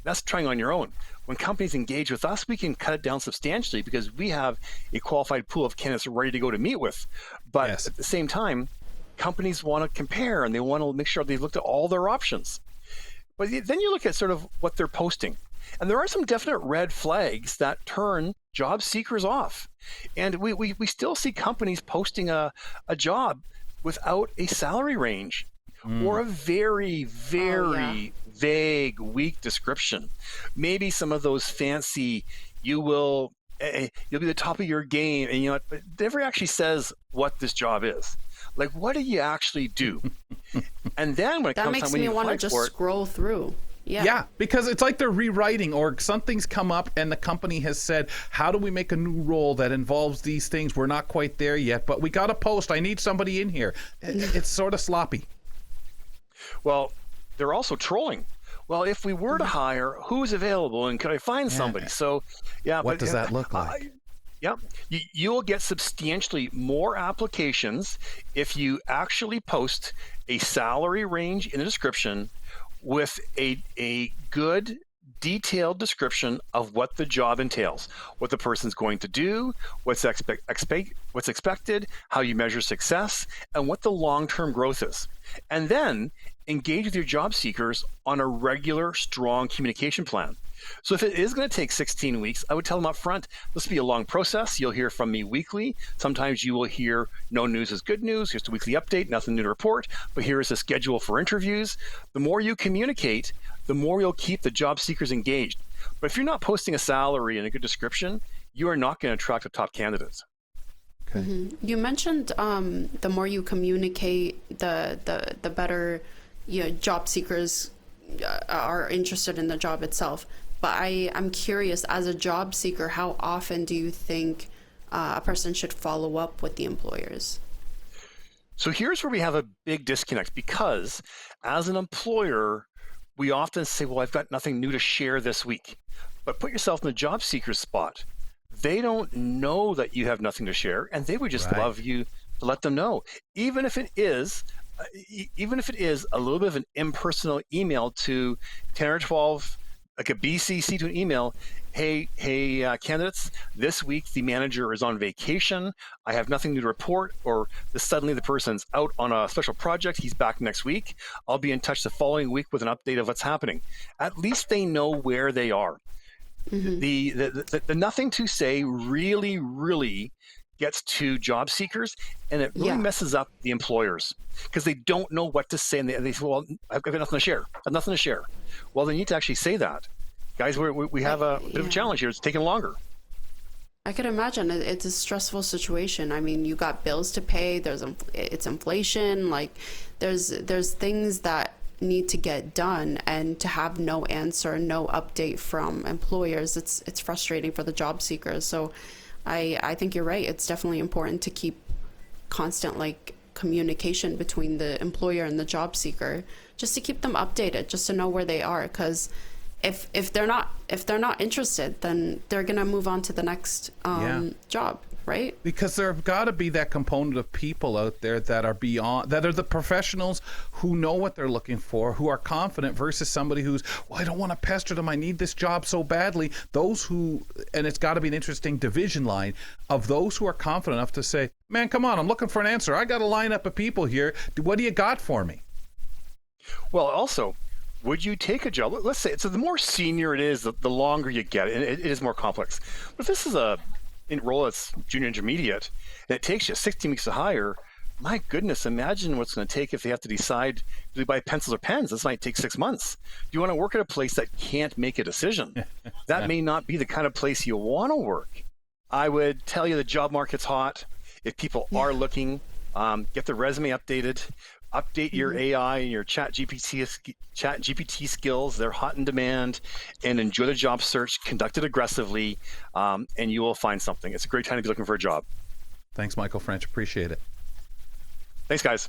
Speaker 5: that's trying on your own. When companies engage with us, we can cut it down substantially because we have a qualified pool of candidates ready to go to meet with. But
Speaker 1: Yes.
Speaker 5: At the same time, companies want to compare and they want to make sure they've looked at all their options. But then you look at sort of what they're posting. And there are some definite red flags that turn job seekers off. And we still see companies posting a job without a salary range or a very, very vague, weak description. Maybe some of those fancy, you'll be the top of your game, and you know, but it never actually says what this job is. Like, what do you actually do? And then when it
Speaker 3: That
Speaker 5: comes
Speaker 3: makes
Speaker 5: time when
Speaker 3: me
Speaker 5: you
Speaker 3: want to
Speaker 5: apply
Speaker 3: just
Speaker 5: for it,
Speaker 3: scroll through.
Speaker 1: Yeah, because it's like they're rewriting, or something's come up and the company has said, how do we make a new role that involves these things? We're not quite there yet, but we got a post. I need somebody in here. It's sort of sloppy.
Speaker 5: well, they're also trolling. Well, if we were to hire, who's available and could I find somebody? So, yeah.
Speaker 1: What
Speaker 5: but,
Speaker 1: does that look like?
Speaker 5: Yeah, you'll get substantially more applications if you actually post a salary range in the description with a good detailed description of what the job entails, what the person's going to do, what's expected, how you measure success, and what the long-term growth is. And then engage with your job seekers on a regular, strong communication plan. So if it is going to take 16 weeks, I would tell them up front, this will be a long process. You'll hear from me weekly. Sometimes you will hear no news is good news. Here's the weekly update, nothing new to report, but here is a schedule for interviews. The more you communicate, the more you'll keep the job seekers engaged. But if you're not posting a salary and a good description, you are not going to attract the top candidates.
Speaker 1: Okay.
Speaker 3: Mm-hmm. You mentioned the more you communicate, the better job seekers are interested in the job itself. But I'm curious, as a job seeker, how often do you think a person should follow up with the employers?
Speaker 5: So here's where we have a big disconnect, because as an employer, we often say, well, I've got nothing new to share this week. But put yourself in the job seeker's spot. They don't know that you have nothing to share, and they would just love you to let them know. Even if it is a little bit of an impersonal email to 10 or 12, like a BCC to an email, hey, candidates, this week the manager is on vacation. I have nothing new to report, or suddenly the person's out on a special project. He's back next week. I'll be in touch the following week with an update of what's happening. At least they know where they are. Mm-hmm. The nothing to say really gets to job seekers, and it really messes up the employers because they don't know what to say, and they say, well, I've got nothing to share. I have nothing to share. Well, they need to actually say that. Guys, we have a bit of a challenge here. It's taking longer.
Speaker 3: I could imagine it's a stressful situation. I mean, you got bills to pay. It's inflation. Like, there's things that need to get done, and to have no answer, no update from employers, it's frustrating for the job seekers. So I think you're right. It's definitely important to keep constant like communication between the employer and the job seeker, just to keep them updated, just to know where they are. Because if they're not interested, then they're gonna move on to the next job, right?
Speaker 1: Because there have got to be that component of people out there that are beyond, that are the professionals who know what they're looking for, who are confident, versus somebody who's, well, I don't want to pester them, I need this job so badly. Those who, and it's got to be an interesting division line of those who are confident enough to say, man, come on, I'm looking for an answer. I got a lineup of people here. What do you got for me?
Speaker 5: Well, also, would you take a job? Let's say, so the more senior it is, the longer you get it, and it is more complex. But if this is a role that's junior intermediate, and it takes you 16 weeks to hire, my goodness, imagine what's going to take if they have to decide, do they buy pencils or pens? This might take 6 months. Do you want to work at a place that can't make a decision? That may not be the kind of place you want to work. I would tell you the job market's hot. If people are looking, get the resume updated. Update your AI and your chat GPT skills. They're hot in demand, and enjoy the job search. Conduct it aggressively, and you will find something. It's a great time to be looking for a job.
Speaker 1: Thanks, Michael French. Appreciate it.
Speaker 5: Thanks, guys.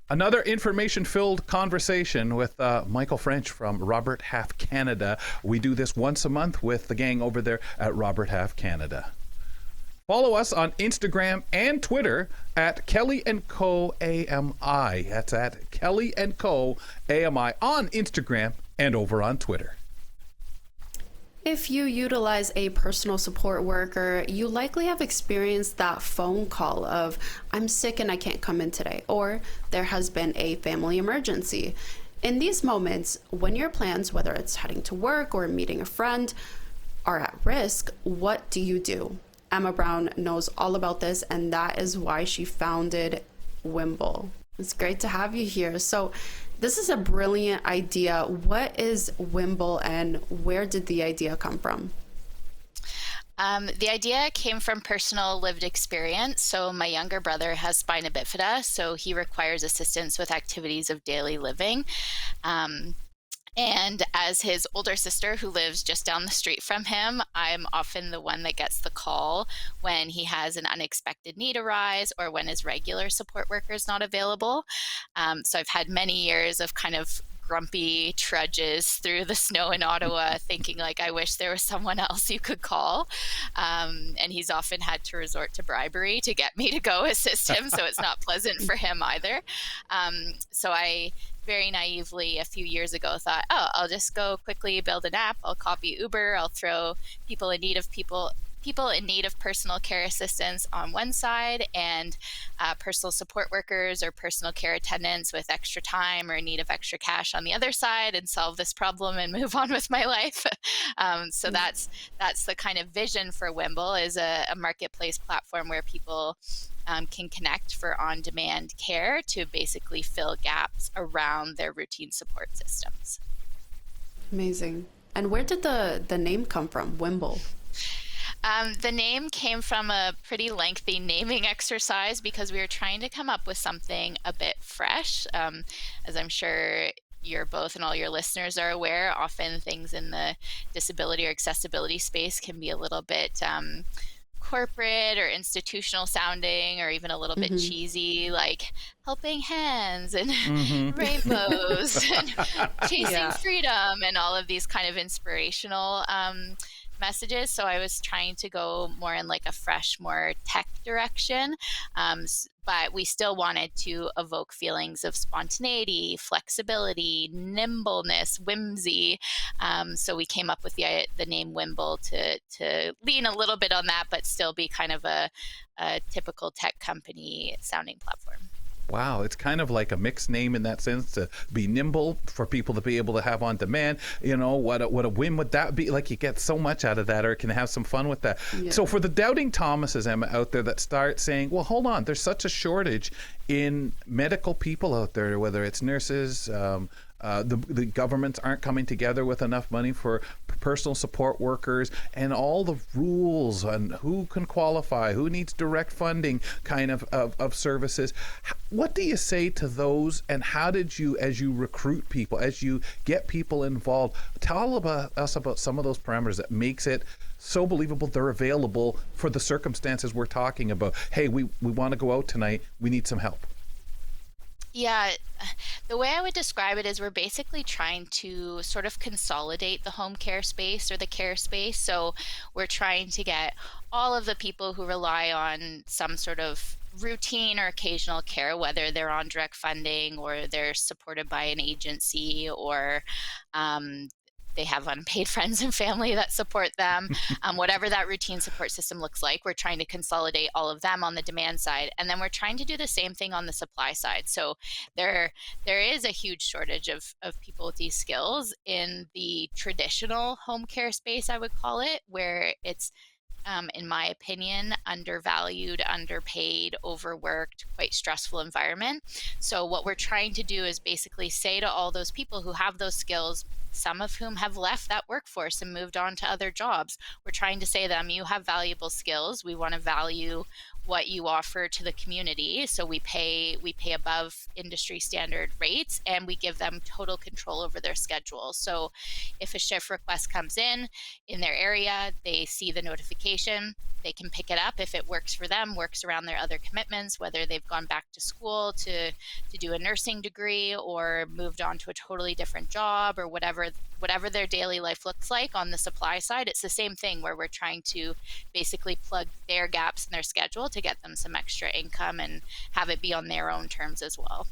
Speaker 1: Another information-filled conversation with Michael French from Robert Half Canada. We do this once a month with the gang over there at Robert Half Canada. Follow us on Instagram and Twitter at Kelly & Co. AMI. That's at Kelly & Co. AMI on Instagram and over on Twitter.
Speaker 3: If you utilize a personal support worker, you likely have experienced that phone call of, I'm sick and I can't come in today, or there has been a family emergency. In these moments, when your plans, whether it's heading to work or meeting a friend, are at risk, what do you do? Emma Brown knows all about this, and that is why she founded Whimble. It's great to have you here. So this is a brilliant idea. What is Whimble, and where did the idea come from?
Speaker 6: The idea came from personal lived experience. So my younger brother has spina bifida, so he requires assistance with activities of daily living. And as his older sister, who lives just down the street from him, I'm often the one that gets the call when he has an unexpected need arise or when his regular support worker is not available. So I've had many years of kind of grumpy trudges through the snow in Ottawa thinking like, I wish there was someone else you could call. And he's often had to resort to bribery to get me to go assist him. So it's not pleasant for him either. So I very naively a few years ago thought, oh, I'll just go quickly build an app. I'll copy Uber. I'll throw people in need of personal care assistance on one side, and personal support workers or personal care attendants with extra time or in need of extra cash on the other side, and solve this problem and move on with my life. So that's the kind of vision for Whimble, is a marketplace platform where people can connect for on-demand care to basically fill gaps around their routine support systems.
Speaker 3: Amazing. And where did the name come from, Whimble?
Speaker 6: The name came from a pretty lengthy naming exercise because we were trying to come up with something a bit fresh. As I'm sure you're both and all your listeners are aware, often things in the disability or accessibility space can be a little bit corporate or institutional sounding, or even a little bit cheesy, like helping hands and rainbows and chasing freedom and all of these kind of inspirational messages. So I was trying to go more in like a fresh, more tech direction, but we still wanted to evoke feelings of spontaneity, flexibility, nimbleness, whimsy. So we came up with the name Whimble to lean a little bit on that, but still be kind of a typical tech company sounding platform.
Speaker 1: Wow, it's kind of like a mixed name in that sense, to be nimble for people to be able to have on demand. You know, what a whim would that be? Like, you get so much out of that, or can have some fun with that. Yeah. So for the doubting Thomases, Emma, out there that start saying, well, hold on, there's such a shortage in medical people out there, whether it's nurses, The governments aren't coming together with enough money for personal support workers, and all the rules on who can qualify, who needs direct funding kind of services. What do you say to those, and how did you, as you recruit people, as you get people involved, tell us about some of those parameters that makes it so believable they're available for the circumstances we're talking about? Hey, we want to go out tonight, we need some help.
Speaker 6: Yeah, the way I would describe it is we're basically trying to sort of consolidate the home care space or the care space. So we're trying to get all of the people who rely on some sort of routine or occasional care, whether they're on direct funding or they're supported by an agency, or um, they have unpaid friends and family that support them, whatever that routine support system looks like. We're trying to consolidate all of them on the demand side, and then we're trying to do the same thing on the supply side. So there is a huge shortage of people with these skills in the traditional home care space, I would call it, where it's in my opinion, undervalued, underpaid, overworked, quite stressful environment. So what we're trying to do is basically say to all those people who have those skills, some of whom have left that workforce and moved on to other jobs, we're trying to say to them, you have valuable skills. We want to value what you offer to the community. So we pay above industry standard rates, and we give them total control over their schedule. So if a shift request comes in their area, they see the notification, they can pick it up if it works for them, works around their other commitments, whether they've gone back to school to do a nursing degree or moved on to a totally different job, or whatever their daily life looks like. On the supply side, it's the same thing, where we're trying to basically plug their gaps in their schedule to get them some extra income and have it be on their own terms as well.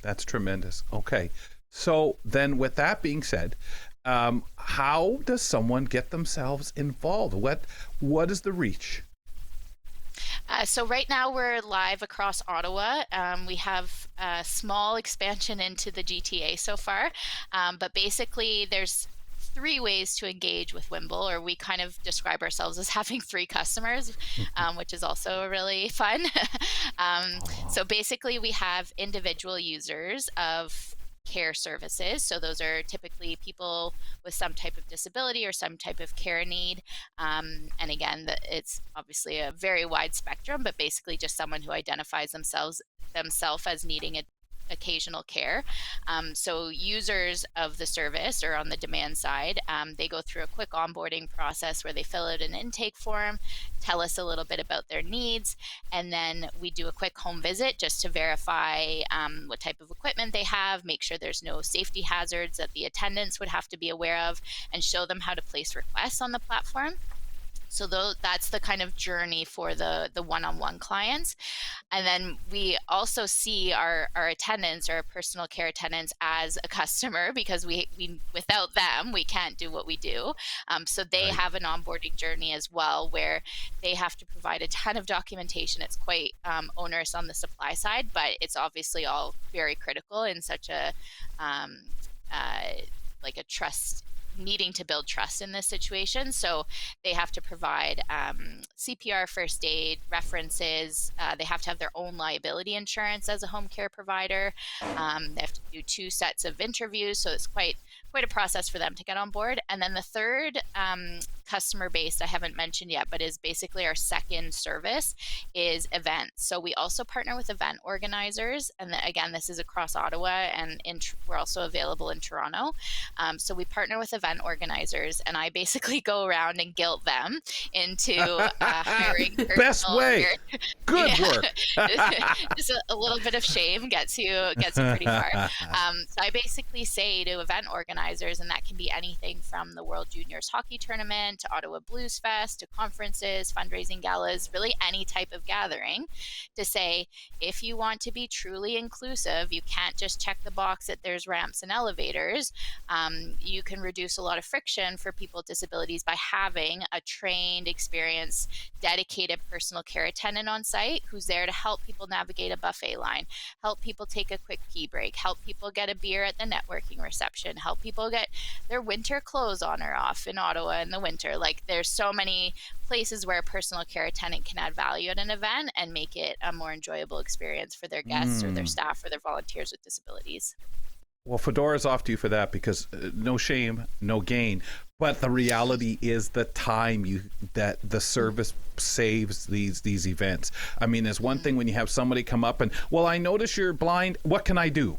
Speaker 1: That's tremendous. Okay. So then with that being said, how does someone get themselves involved? What is the reach?
Speaker 6: So right now we're live across Ottawa. We have a small expansion into the GTA so far, but basically there's 3 ways to engage with Whimble, or we kind of describe ourselves as having 3 customers, which is also really fun. So basically we have individual users of care services. So those are typically people with some type of disability or some type of care need. And again, it's obviously a very wide spectrum, but basically just someone who identifies themselves as needing occasional care. So users of the service, or on the demand side, they go through a quick onboarding process where they fill out an intake form, tell us a little bit about their needs, and then we do a quick home visit just to verify what type of equipment they have, make sure there's no safety hazards that the attendants would have to be aware of, and show them how to place requests on the platform. So that's the kind of journey for the one-on-one clients. And then we also see our attendants, our personal care attendants, as a customer, because we without them, we can't do what we do. So they have an onboarding journey as well, where they have to provide a ton of documentation. It's quite onerous on the supply side, but it's obviously all very critical in such a like a trust, needing to build trust in this situation. So they have to provide CPR, first aid, references. They have to have their own liability insurance as a home care provider. They have to do 2 sets of interviews. So it's quite a process for them to get on board. And then the third customer base I haven't mentioned yet, but is basically our second service, is events. So we also partner with event organizers. And again, this is across Ottawa, and we're also available in Toronto. So we partner with event organizers, and I basically go around and guilt them into hiring.
Speaker 1: Best way. Good work.
Speaker 6: Just a little bit of shame gets you pretty far. So I basically say to event organizers, and that can be anything from the World Juniors Hockey Tournament to Ottawa Blues Fest to conferences, fundraising galas, really any type of gathering, to say, if you want to be truly inclusive, you can't just check the box that there's ramps and elevators. You can reduce a lot of friction for people with disabilities by having a trained, experienced, dedicated personal care attendant on site who's there to help people navigate a buffet line, help people take a quick pee break, help people get a beer at the networking reception, help people get their winter clothes on or off in Ottawa in the winter. center. Like there's so many places where a personal care attendant can add value at an event and make it a more enjoyable experience for their guests or their staff or their volunteers with disabilities.
Speaker 1: Well, Fedora's off to you for that because no shame, no gain. But the reality is the time that the service saves these events. I mean, there's one thing when you have somebody come up and, well, I notice you're blind. What can I do?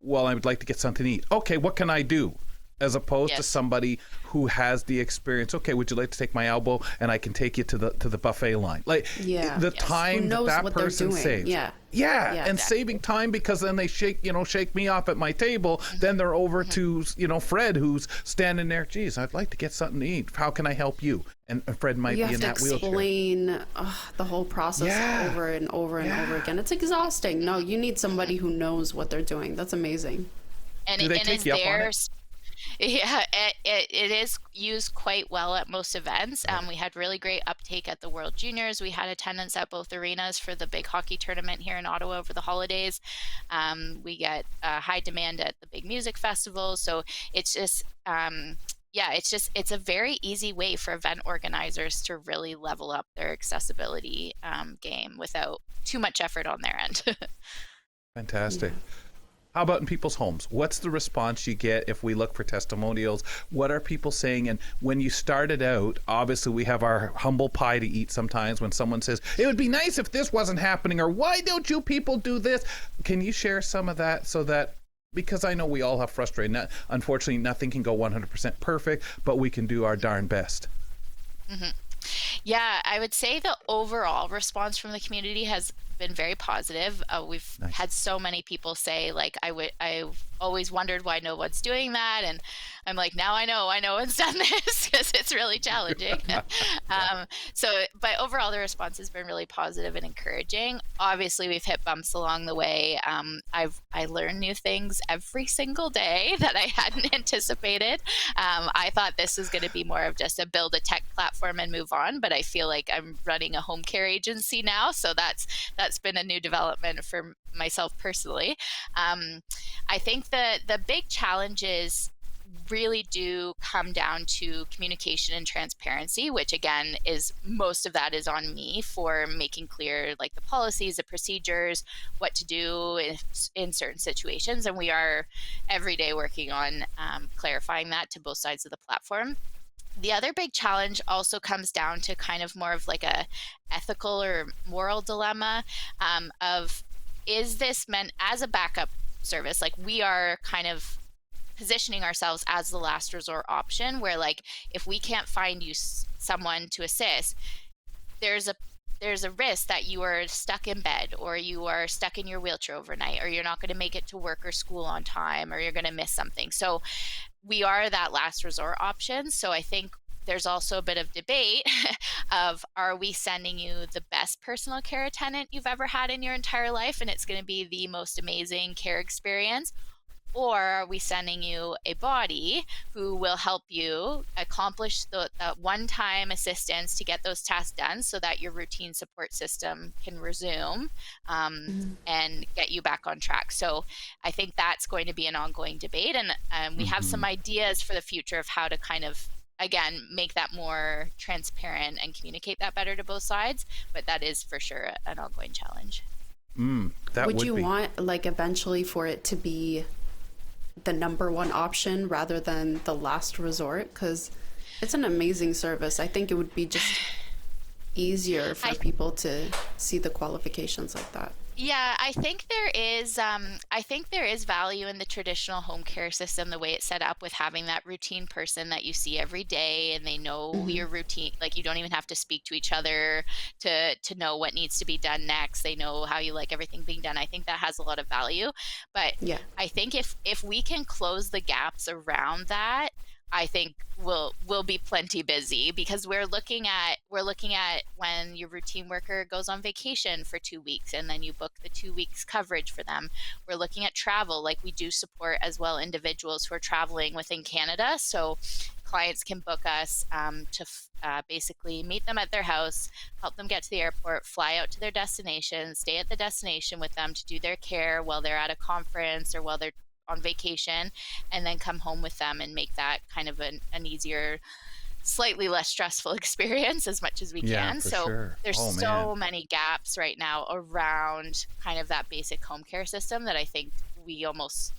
Speaker 1: Well, I would like to get something to eat. Okay, what can I do? As opposed to somebody who has the experience. Okay, would you like to take my elbow and I can take you to the buffet line? Like the time that person saves. Yeah, and saving time because then they shake me off at my table. Then they're over to Fred who's standing there. Geez, I'd like to get something to eat. How can I help you? And Fred might be in that wheelchair.
Speaker 3: You have to explain the whole process over and over and over again. It's exhausting. No, you need somebody who knows what they're doing. That's amazing.
Speaker 6: And
Speaker 1: do they take you up on it?
Speaker 6: Yeah, it is used quite well at most events. We had really great uptake at the World Juniors. We had attendance at both arenas for the big hockey tournament here in Ottawa over the holidays. We get high demand at the big music festivals. So it's just, it's a very easy way for event organizers to really level up their accessibility game without too much effort on their end.
Speaker 1: Fantastic. How about in people's homes? What's the response you get if we look for testimonials? What are people saying? And when you started out, obviously we have our humble pie to eat sometimes when someone says, it would be nice if this wasn't happening, or why don't you people do this? Can you share some of that so that, because I know we all have frustrated. Unfortunately, nothing can go 100% perfect, but we can do our darn best.
Speaker 6: Mm-hmm. Yeah, I would say the overall response from the community has been very positive. We've had so many people say, like, I've always wondered why no one's doing that, and I'm like, now I know no one's done this because it's really challenging. But overall, the response has been really positive and encouraging. Obviously, we've hit bumps along the way. I learn new things every single day that I hadn't anticipated. I thought this was going to be more of just a build a tech platform and move on, but I feel like I'm running a home care agency now, so that's been a new development for myself personally. I think the big challenges really do come down to communication and transparency, which again is most of that is on me for making clear like the policies, the procedures, what to do in certain situations. And we are every day working on clarifying that to both sides of the platform. The other big challenge also comes down to kind of more of like a ethical or moral dilemma of, is this meant as a backup service? Like we are kind of positioning ourselves as the last resort option where like if we can't find you someone to assist, there's a risk that you are stuck in bed or you are stuck in your wheelchair overnight or you're not going to make it to work or school on time or you're going to miss something. So we are that last resort option. So I think there's also a bit of debate of, are we sending you the best personal care attendant you've ever had in your entire life and it's going to be the most amazing care experience? Or are we sending you a body who will help you accomplish the one-time assistance to get those tasks done so that your routine support system can resume and get you back on track? So I think that's going to be an ongoing debate. And we have some ideas for the future of how to kind of, again, make that more transparent and communicate that better to both sides. But that is for sure an ongoing challenge.
Speaker 3: Would you want like eventually for it to be the number one option rather than the last resort? Because it's an amazing service. I think it would be just easier for people to see the qualifications like that.
Speaker 6: Yeah, I think there is value in the traditional home care system, the way it's set up with having that routine person that you see every day and they know your routine. Like you don't even have to speak to each other to know what needs to be done next. They know how you like everything being done. I think that has a lot of value. But I think if we can close the gaps around that, I think we'll be plenty busy because we're looking at when your routine worker goes on vacation for 2 weeks and then you book the 2 weeks coverage for them. We're looking at travel, like we do support as well individuals who are traveling within Canada. So clients can book us to basically meet them at their house, help them get to the airport, fly out to their destination, stay at the destination with them to do their care while they're at a conference or while they're on vacation, and then come home with them and make that kind of an easier slightly less stressful experience as much as we
Speaker 1: Yeah,
Speaker 6: can.
Speaker 1: for
Speaker 6: So
Speaker 1: sure.
Speaker 6: there's
Speaker 1: Oh,
Speaker 6: so
Speaker 1: man.
Speaker 6: many gaps right now around kind of that basic home care system that I think we almost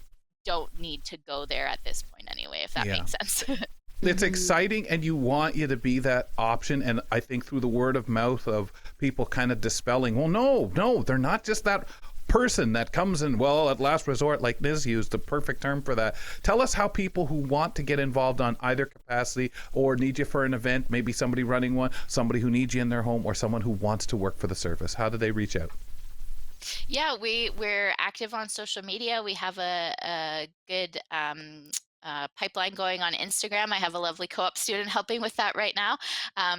Speaker 6: don't need to go there at this point anyway, if that
Speaker 1: Yeah.
Speaker 6: makes sense.
Speaker 1: It's exciting, and you want you to be that option. And I think through the word of mouth of people kind of dispelling, well, no, they're not just that person that comes in, well, at last resort, like Liz used the perfect term for that. Tell us how people who want to get involved on either capacity or need you for an event, maybe somebody running one, somebody who needs you in their home, or someone who wants to work for the service, how do they reach out?
Speaker 6: Yeah, we're active on social media. We have a good pipeline going on Instagram. I have a lovely co-op student helping with that right now.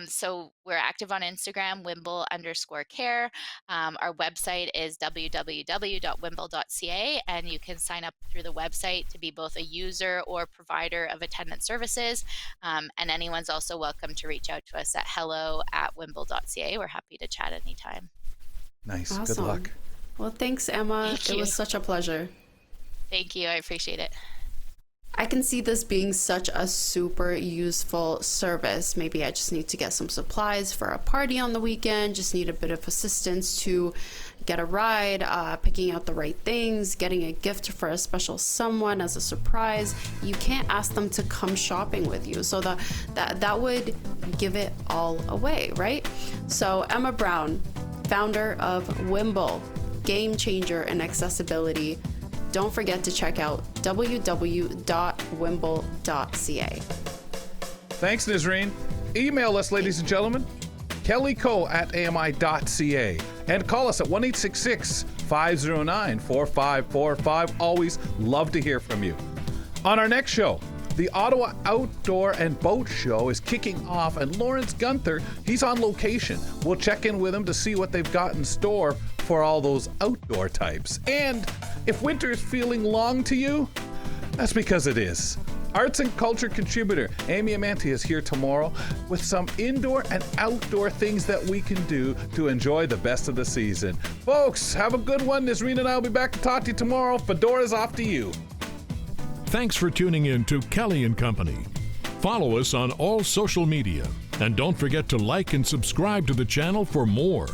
Speaker 6: So we're active on Instagram, Whimble_care. Our website is www.whimble.ca, and you can sign up through the website to be both a user or provider of attendant services. And anyone's also welcome to reach out to us at hello@whimble.ca. We're happy to chat anytime.
Speaker 1: Nice. Good
Speaker 3: Awesome.
Speaker 1: luck.
Speaker 3: Well, thanks, Emma.
Speaker 6: Thank
Speaker 3: It
Speaker 6: you.
Speaker 3: was such a pleasure.
Speaker 6: Thank you. I appreciate it.
Speaker 3: I can see this being such a super useful service. Maybe I just need to get some supplies for a party on the weekend, just need a bit of assistance to get a ride, picking out the right things, getting a gift for a special someone as a surprise. You can't ask them to come shopping with you. So that would give it all away, right? So Emma Brown, founder of Whimble, game changer in accessibility. Don't forget to check out www.whimble.ca.
Speaker 1: Thanks, Nisreen. Email us, ladies and gentlemen, kellyco@ami.ca, and call us at 1-866-509-4545. Always love to hear from you. On our next show, the Ottawa Outdoor and Boat Show is kicking off, and Lawrence Gunther, he's on location. We'll check in with him to see what they've got in store for all those outdoor types. And if winter is feeling long to you, that's because it is. Arts and culture contributor Amy Amanti is here tomorrow with some indoor and outdoor things that we can do to enjoy the best of the season. Folks, have a good one. Nisreen and I will be back to talk to you tomorrow. Fedora's off to you.
Speaker 2: Thanks for tuning in to Kelly and Company. Follow us on all social media, and don't forget to like and subscribe to the channel for more.